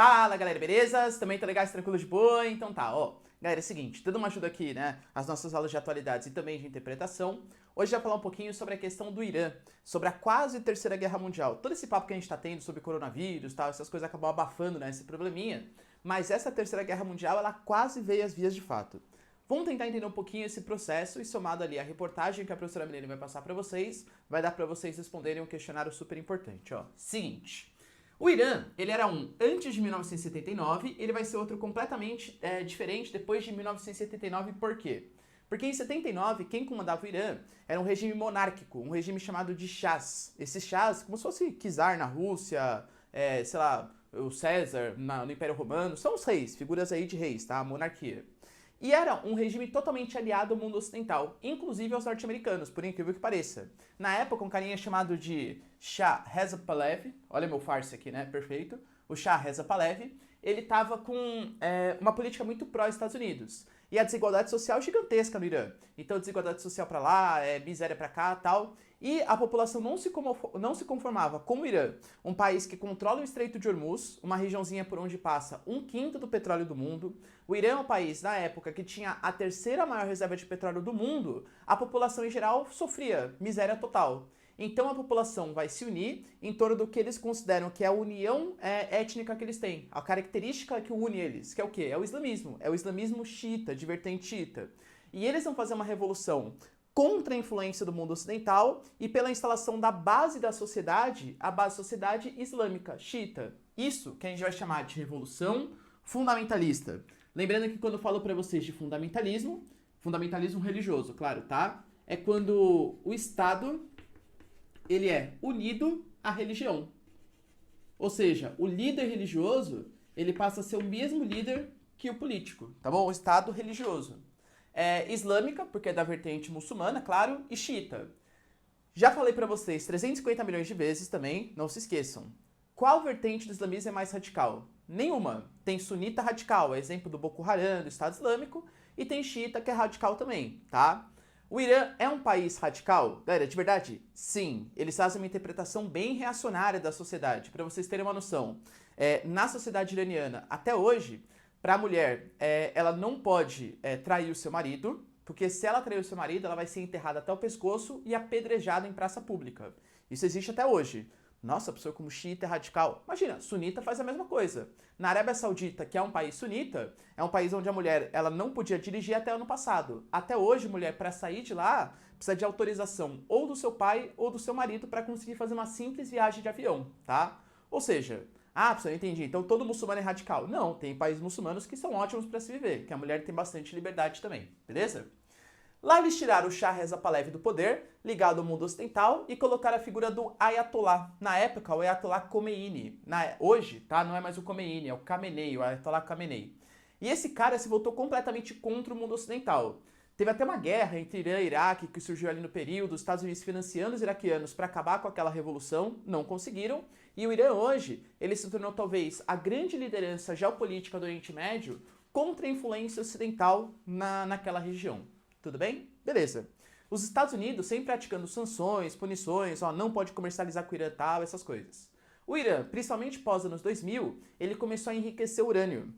Fala galera, beleza? Vocês também tá legais, tranquilo de boa? Então tá, ó. Galera, é o seguinte, dando uma ajuda aqui, né, as nossas aulas de atualidades e também de interpretação, hoje eu vou falar um pouquinho sobre a questão do Irã, sobre a quase terceira guerra mundial. Todo esse papo que a gente tá tendo sobre coronavírus, tal, essas coisas acabam abafando, né, esse probleminha, mas essa terceira guerra mundial, ela quase veio às vias de fato. Vamos tentar entender um pouquinho esse processo e somado ali a reportagem que a professora Milene vai passar pra vocês, vai dar pra vocês responderem um questionário super importante, ó. Seguinte. O Irã, ele era um antes de 1979, ele vai ser outro completamente diferente depois de 1979, por quê? Porque em 79, quem comandava o Irã era um regime monárquico, um regime chamado de Shahs. Esses Shahs, como se fosse czar na Rússia, sei lá, o César no Império Romano, são os reis, figuras aí de reis, tá? A monarquia. E era um regime totalmente aliado ao mundo ocidental, inclusive aos norte-americanos, por incrível que pareça. Na época, um carinha chamado de Shah Reza Pahlavi, olha meu farce aqui, né? Perfeito. O Shah Reza Pahlavi, ele estava com uma política muito pró-Estados Unidos. E a desigualdade social gigantesca no Irã. Então, desigualdade social pra lá, miséria pra cá e tal. E a população não se conformava com o Irã, um país que controla o Estreito de Hormuz, uma regiãozinha por onde passa 1/5 do petróleo do mundo. O Irã é um país, na época, que tinha a terceira maior reserva de petróleo do mundo. A população, em geral, sofria miséria total. Então a população vai se unir em torno do que eles consideram que é a união étnica que eles têm, a característica que une eles, que é o quê? É o islamismo xiita, de vertente xiita. E eles vão fazer uma revolução contra a influência do mundo ocidental e pela instalação da base da sociedade, a base da sociedade islâmica, xiita. Isso que a gente vai chamar de revolução fundamentalista. Lembrando que quando eu falo para vocês de fundamentalismo religioso, claro, tá? É quando o Estado ele é unido à religião. Ou seja, o líder religioso, ele passa a ser o mesmo líder que o político, tá bom? O Estado religioso. Islâmica, porque é da vertente muçulmana, claro, e xiita. Já falei pra vocês 350 milhões de vezes também, não se esqueçam. Qual vertente do islamismo é mais radical? Nenhuma. Tem sunita radical, exemplo do Boko Haram, do Estado Islâmico, e tem xiita que é radical também, tá? O Irã é um país radical? Galera, de verdade? Sim. Eles fazem uma interpretação bem reacionária da sociedade. Para vocês terem uma noção, na sociedade iraniana, até hoje, para a mulher, ela não pode trair o seu marido, porque se ela trair o seu marido, ela vai ser enterrada até o pescoço e apedrejada em praça pública. Isso existe até hoje. Nossa, a pessoa como xiita é radical. Imagina, sunita faz a mesma coisa. Na Arábia Saudita, que é um país sunita, é um país onde a mulher ela não podia dirigir até ano passado. Até hoje, mulher, para sair de lá, precisa de autorização ou do seu pai ou do seu marido para conseguir fazer uma simples viagem de avião, tá? Ou seja, professor, eu entendi, então todo muçulmano é radical. Não, tem países muçulmanos que são ótimos para se viver, que a mulher tem bastante liberdade também, beleza? Lá eles tiraram o Shah Reza Pahlavi do poder, ligado ao mundo ocidental, e colocaram a figura do Ayatollah. Na época, o Ayatollah Khomeini. Hoje, tá? Não é mais o Khomeini, é o Khamenei, o Ayatollah Khamenei. E esse cara se voltou completamente contra o mundo ocidental. Teve até uma guerra entre Irã e Iraque, que surgiu ali no período, os Estados Unidos financiando os iraquianos para acabar com aquela revolução, não conseguiram. E o Irã hoje, ele se tornou talvez a grande liderança geopolítica do Oriente Médio contra a influência ocidental naquela região. Tudo bem? Beleza. Os Estados Unidos sempre praticando sanções, punições, não pode comercializar com o Irã tal, essas coisas. O Irã, principalmente pós anos 2000, ele começou a enriquecer urânio.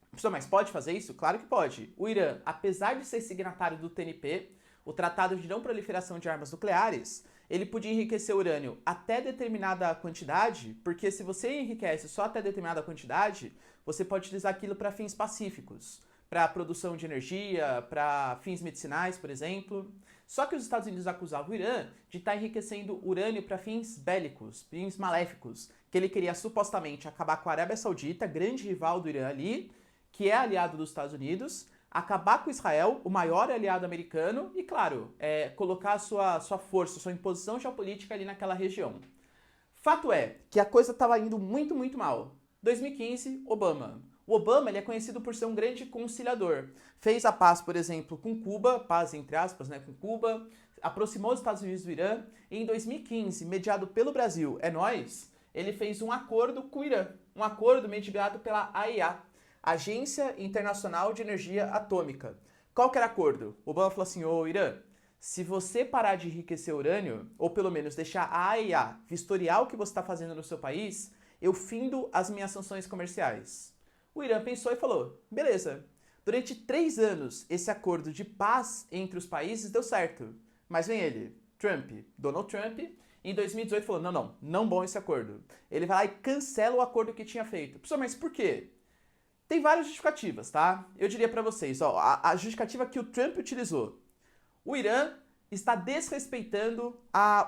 Pessoal, mas pode fazer isso? Claro que pode. O Irã, apesar de ser signatário do TNP, o Tratado de Não Proliferação de Armas Nucleares, ele podia enriquecer urânio até determinada quantidade, porque se você enriquece só até determinada quantidade, você pode utilizar aquilo para fins pacíficos. Para produção de energia, para fins medicinais, por exemplo. Só que os Estados Unidos acusavam o Irã de estar enriquecendo urânio para fins bélicos, fins maléficos, que ele queria supostamente acabar com a Arábia Saudita, grande rival do Irã ali, que é aliado dos Estados Unidos, acabar com Israel, o maior aliado americano, e claro, colocar a sua força, sua imposição geopolítica ali naquela região. Fato é que a coisa estava indo muito, muito mal. 2015, Obama. O Obama ele é conhecido por ser um grande conciliador. Fez a paz, por exemplo, com Cuba, paz entre aspas, né, com Cuba, aproximou os Estados Unidos do Irã, e em 2015, mediado pelo Brasil, ele fez um acordo com o Irã, um acordo mediado pela AIA, Agência Internacional de Energia Atômica. Qual que era o acordo? O Obama falou assim, ô Irã, se você parar de enriquecer urânio, ou pelo menos deixar a AIA vistoriar o que você está fazendo no seu país, eu findo as minhas sanções comerciais. O Irã pensou e falou, beleza, durante 3 anos esse acordo de paz entre os países deu certo. Mas vem ele, Donald Trump, em 2018 falou, não bom esse acordo. Ele vai lá e cancela o acordo que tinha feito. Professor, mas por quê? Tem várias justificativas, tá? Eu diria pra vocês, ó, a justificativa que o Trump utilizou. O Irã está desrespeitando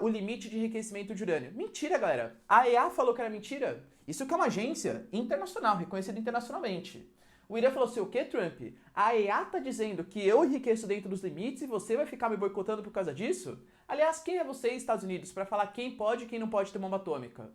o limite de enriquecimento de urânio. Mentira, galera. A EA falou que era mentira. Isso que é uma agência internacional, reconhecida internacionalmente. O Irã falou assim, o que, Trump? A EA tá dizendo que eu enriqueço dentro dos limites e você vai ficar me boicotando por causa disso? Aliás, quem é você, Estados Unidos, para falar quem pode e quem não pode ter bomba atômica?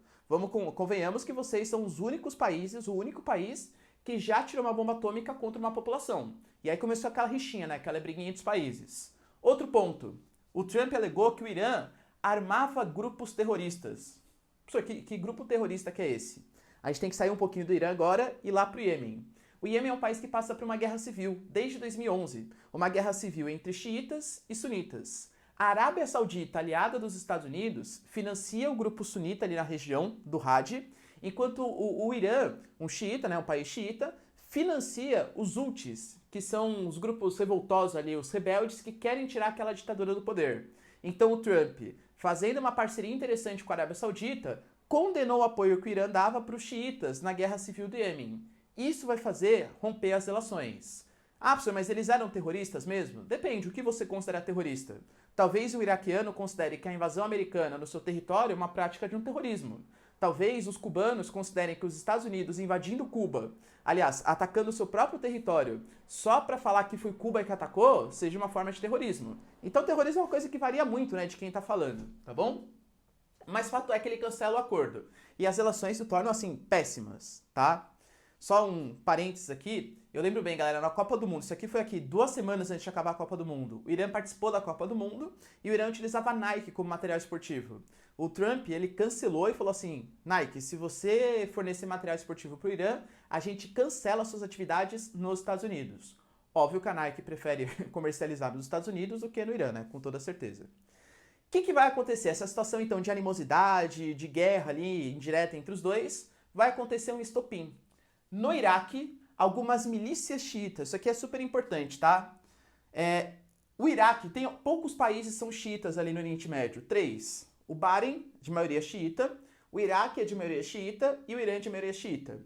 Convenhamos que vocês são os únicos países, o único país que já tirou uma bomba atômica contra uma população. E aí começou aquela rixinha, né? Aquela briguinha entre os países. Outro ponto. O Trump alegou que o Irã armava grupos terroristas. Professor, que grupo terrorista que é esse? A gente tem que sair um pouquinho do Irã agora e ir lá pro Iêmen. O Iêmen é um país que passa por uma guerra civil, desde 2011. Uma guerra civil entre xiitas e sunitas. A Arábia Saudita, aliada dos Estados Unidos, financia o grupo sunita ali na região do Hadi, enquanto o Irã, um xiita, né, um país xiita, financia os Houthis, que são os grupos revoltosos ali, os rebeldes que querem tirar aquela ditadura do poder. Então o Trump, fazendo uma parceria interessante com a Arábia Saudita, condenou o apoio que o Irã dava para os xiitas na guerra civil do Iêmen. Isso vai fazer romper as relações. Ah, professor, mas eles eram terroristas mesmo? Depende, o que você considera terrorista? Talvez o iraquiano considere que a invasão americana no seu território é uma prática de um terrorismo. Talvez os cubanos considerem que os Estados Unidos invadindo Cuba, aliás, atacando o seu próprio território, só para falar que foi Cuba que atacou, seja uma forma de terrorismo. Então terrorismo é uma coisa que varia muito, né, de quem tá falando, tá bom? Mas fato é que ele cancela o acordo. E as relações se tornam, assim, péssimas, tá? Só um parênteses aqui, eu lembro bem, galera, na Copa do Mundo, isso aqui foi aqui 2 semanas antes de acabar a Copa do Mundo. O Irã participou da Copa do Mundo e o Irã utilizava a Nike como material esportivo. O Trump, ele cancelou e falou assim, Nike, se você fornecer material esportivo para o Irã, a gente cancela suas atividades nos Estados Unidos. Óbvio que a Nike prefere comercializar nos Estados Unidos do que no Irã, né? Com toda certeza. O que vai acontecer? Essa situação, então, de animosidade, de guerra ali, indireta entre os dois, vai acontecer um estopim. No Iraque, algumas milícias xiitas, isso aqui é super importante, tá? O Iraque tem poucos países que são xiitas ali no Oriente Médio, 3. O Bahrein, de maioria xiita, o Iraque é de maioria xiita e o Irã é de maioria xiita.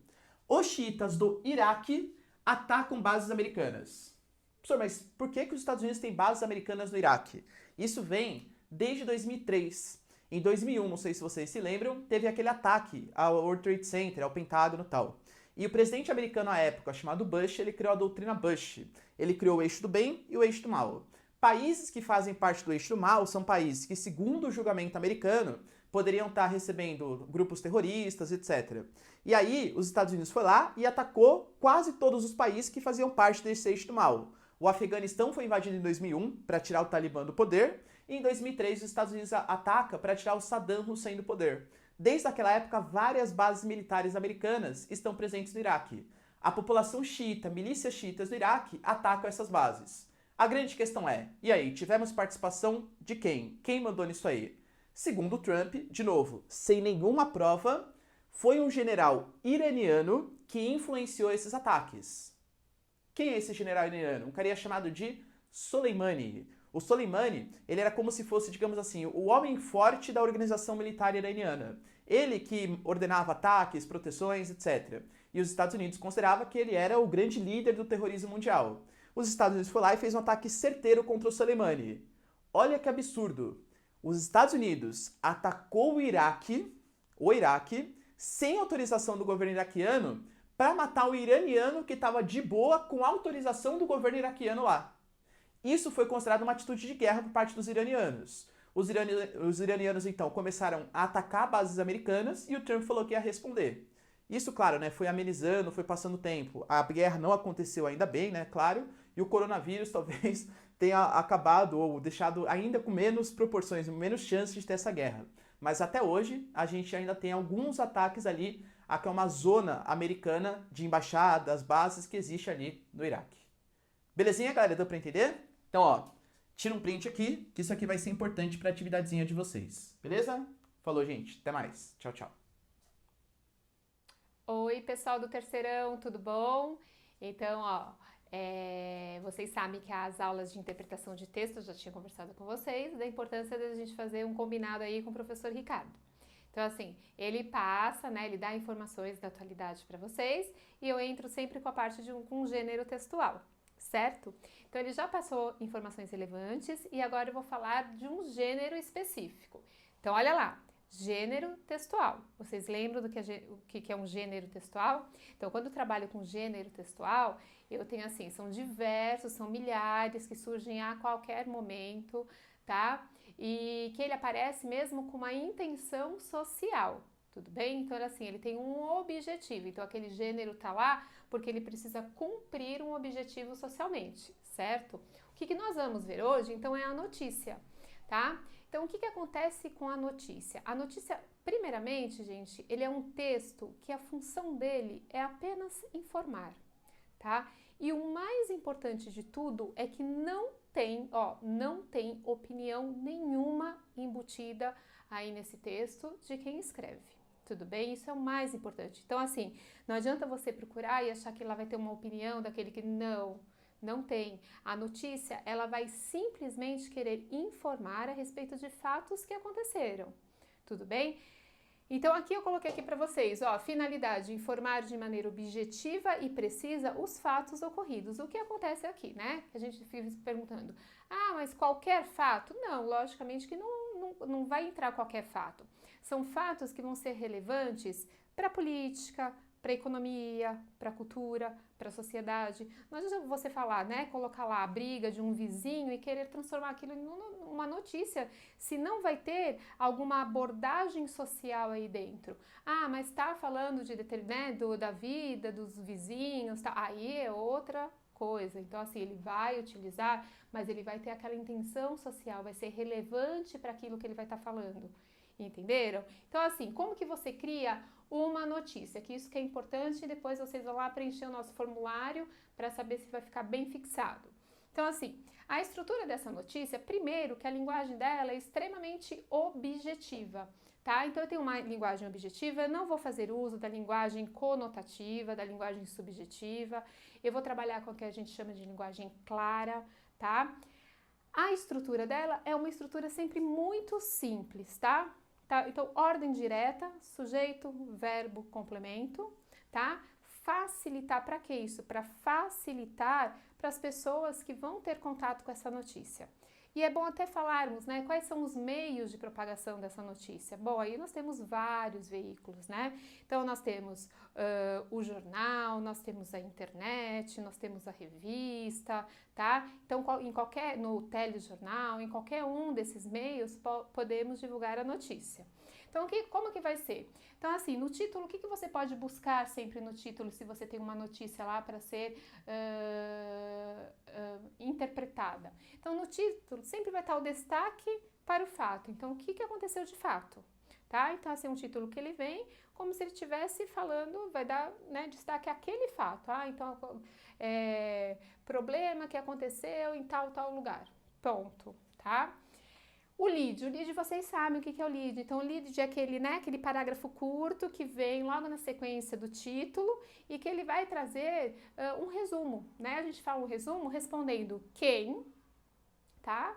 Os xiitas do Iraque atacam bases americanas. Professor, mas por que os Estados Unidos têm bases americanas no Iraque? Isso vem desde 2003. Em 2001, não sei se vocês se lembram, teve aquele ataque ao World Trade Center, ao Pentágono e tal. E o presidente americano à época, chamado Bush, ele criou a doutrina Bush. Ele criou o eixo do bem e o eixo do mal. Países que fazem parte do eixo do mal são países que, segundo o julgamento americano, poderiam estar recebendo grupos terroristas, etc. E aí, os Estados Unidos foi lá e atacou quase todos os países que faziam parte desse eixo do mal. O Afeganistão foi invadido em 2001 para tirar o Talibã do poder, e em 2003 os Estados Unidos ataca para tirar o Saddam Hussein do poder. Desde aquela época, várias bases militares americanas estão presentes no Iraque. A população xiita, milícias xiitas do Iraque, atacam essas bases. A grande questão é, e aí, tivemos participação de quem? Quem mandou nisso aí? Segundo Trump, de novo, sem nenhuma prova, foi um general iraniano que influenciou esses ataques. Quem é esse general iraniano? Um cara chamado de Soleimani. O Soleimani, ele era como se fosse, digamos assim, o homem forte da organização militar iraniana. Ele que ordenava ataques, proteções, etc. E os Estados Unidos consideravam que ele era o grande líder do terrorismo mundial. Os Estados Unidos foi lá e fez um ataque certeiro contra o Soleimani. Olha que absurdo. Os Estados Unidos atacou o Iraque, sem autorização do governo iraquiano, para matar o iraniano que estava de boa com autorização do governo iraquiano lá. Isso foi considerado uma atitude de guerra por parte dos iranianos. Os iranianos, então, começaram a atacar bases americanas e o Trump falou que ia responder. Isso, claro, né, foi amenizando, foi passando tempo. A guerra não aconteceu ainda bem, né, claro, e o coronavírus talvez tenha acabado ou deixado ainda com menos proporções, menos chances de ter essa guerra. Mas até hoje, a gente ainda tem alguns ataques ali, que é uma zona americana de embaixadas, bases que existe ali no Iraque. Belezinha, galera? Deu pra entender? Então, ó, tira um print aqui, que isso aqui vai ser importante para a atividadezinha de vocês. Beleza? Falou, gente. Até mais. Tchau, tchau. Oi, pessoal do terceirão, tudo bom? Então, vocês sabem que as aulas de interpretação de texto, eu já tinha conversado com vocês, da importância da gente fazer um combinado aí com o professor Ricardo. Então, assim, ele passa, né, ele dá informações da atualidade para vocês e eu entro sempre com a parte com um gênero textual, certo? Então, ele já passou informações relevantes e agora eu vou falar de um gênero específico. Então, olha lá. Gênero textual. Vocês lembram do que é um gênero textual? Então, quando eu trabalho com gênero textual, eu tenho assim, são diversos, são milhares que surgem a qualquer momento, tá? E que ele aparece mesmo com uma intenção social, tudo bem? Então, assim, ele tem um objetivo. Então, aquele gênero tá lá porque ele precisa cumprir um objetivo socialmente, certo? O que nós vamos ver hoje, então, é a notícia, tá? Então, o que acontece com a notícia? A notícia, primeiramente, gente, ele é um texto que a função dele é apenas informar, tá? E o mais importante de tudo é que não tem opinião nenhuma embutida aí nesse texto de quem escreve. Tudo bem? Isso é o mais importante. Então, assim, não adianta você procurar e achar que lá vai ter uma opinião daquele que não tem. A notícia, ela vai simplesmente querer informar a respeito de fatos que aconteceram. Tudo bem? Então, aqui eu coloquei aqui para vocês, finalidade, informar de maneira objetiva e precisa os fatos ocorridos. O que acontece aqui, né? A gente fica se perguntando, mas qualquer fato? Não, logicamente que não vai entrar qualquer fato. São fatos que vão ser relevantes para a política, para a economia, para a cultura, para a sociedade. Não adianta você falar, né, colocar lá a briga de um vizinho e querer transformar aquilo em uma notícia, se não vai ter alguma abordagem social aí dentro. Mas está falando da vida dos vizinhos, tá? Aí é outra coisa. Então, assim, ele vai utilizar, mas ele vai ter aquela intenção social, vai ser relevante para aquilo que ele vai estar falando. Entenderam? Então, assim, como que você cria uma notícia? Que isso que é importante, e depois vocês vão lá preencher o nosso formulário para saber se vai ficar bem fixado. Então, assim, a estrutura dessa notícia, primeiro que a linguagem dela é extremamente objetiva, tá? Então, eu tenho uma linguagem objetiva, eu não vou fazer uso da linguagem conotativa, da linguagem subjetiva, eu vou trabalhar com o que a gente chama de linguagem clara, tá? A estrutura dela é uma estrutura sempre muito simples, tá? Então, ordem direta, sujeito, verbo, complemento, tá? Facilitar para que isso? Para facilitar para as pessoas que vão ter contato com essa notícia. E é bom até falarmos, né, quais são os meios de propagação dessa notícia. Bom, aí nós temos vários veículos, né? Então, nós temos o jornal, nós temos a internet, nós temos a revista, tá? Então, no telejornal, em qualquer um desses meios, podemos divulgar a notícia. Então, como que vai ser? Então, assim, no título, o que você pode buscar sempre no título, se você tem uma notícia lá para ser interpretada? Então, no título, sempre vai estar o destaque para o fato. Então, o que aconteceu de fato? Tá? Então, assim, um título que ele vem como se ele estivesse falando, vai dar, né, destaque àquele fato. Então, problema que aconteceu em tal lugar. Ponto, tá? O lead vocês sabem o que é o lead. Então, o lead é aquele parágrafo curto que vem logo na sequência do título e que ele vai trazer um resumo, né? A gente fala um resumo respondendo quem, tá?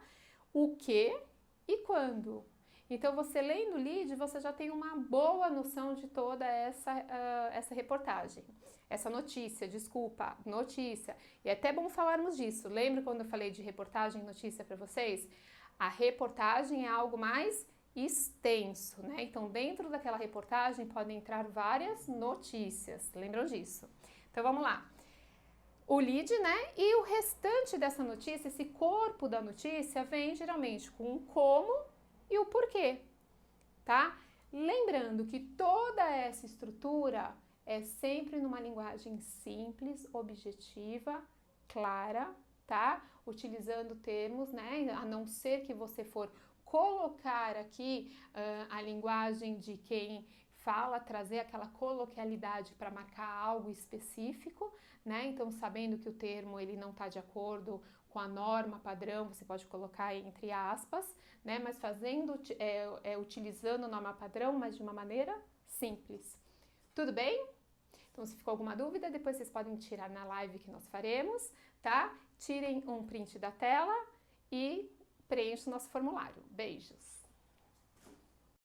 O que e quando. Então, você lendo o lead, você já tem uma boa noção de toda essa reportagem. Essa notícia. E é até bom falarmos disso. Lembra quando eu falei de reportagem e notícia para vocês? A reportagem é algo mais extenso, né? Então, dentro daquela reportagem podem entrar várias notícias. Lembram disso? Então, vamos lá. O lead, né? E o restante dessa notícia, esse corpo da notícia, vem geralmente com o como e o porquê, tá? Lembrando que toda essa estrutura é sempre numa linguagem simples, objetiva, clara, tá? Utilizando termos, né? A não ser que você for colocar aqui a linguagem de quem fala, trazer aquela coloquialidade para marcar algo específico, né? Então, sabendo que o termo ele não está de acordo com a norma padrão, você pode colocar entre aspas, né? Mas utilizando a norma padrão, mas de uma maneira simples. Tudo bem? Então, se ficou alguma dúvida, depois vocês podem tirar na live que nós faremos, tá? Tirem um print da tela e preenchem o nosso formulário. Beijos!